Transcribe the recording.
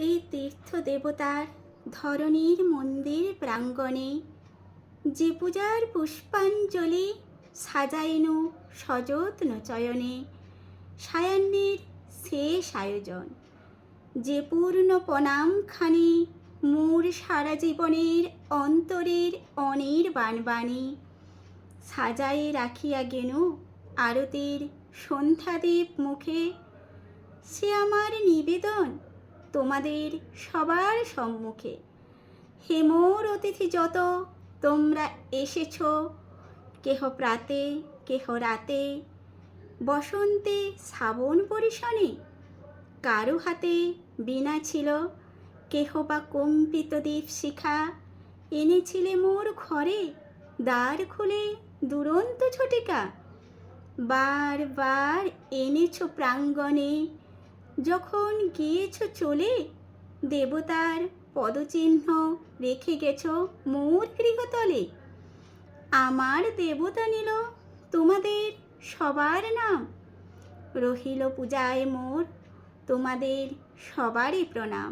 এই তীর্থ দেবতার ধরণীর মন্দির প্রাঙ্গণে যে পূজার পুষ্পাঞ্জলি সাজাইনু সযত্ন চয়নে সায়াহ্নের শেষ আয়োজন, যে পূর্ণ প্রণামখানি মোর সারা জীবনের অন্তরের অনির্বাণ বাণী সাজায়ে রাখিয়া গেনু আরতির সন্ধ্যাদীপ মুখে। সে আমার নিবেদন তোমাদের সবার সম্মুখে। হে মোর অতিথি যত তোমরা এসেছ, কেহ প্রাতে কেহ রাতে, বসন্তে শ্রাবণ পরিশনে, কারো হাতে বীণা ছিল, কেহ বা কম্পিত দীপ শিখা এনেছিলে মোর ঘরে দ্বার খুলে দুরন্ত ঝটিকা। বার বার এনেছ প্রাঙ্গণে, যখন গিয়েছ চলে দেবতার পদচিহ্ন রেখে গেছ মোর গৃহতলে। আমার দেবতা নিল তোমাদের সবার নাম, রহিল পূজায় মোর তোমাদের সবারই প্রণাম।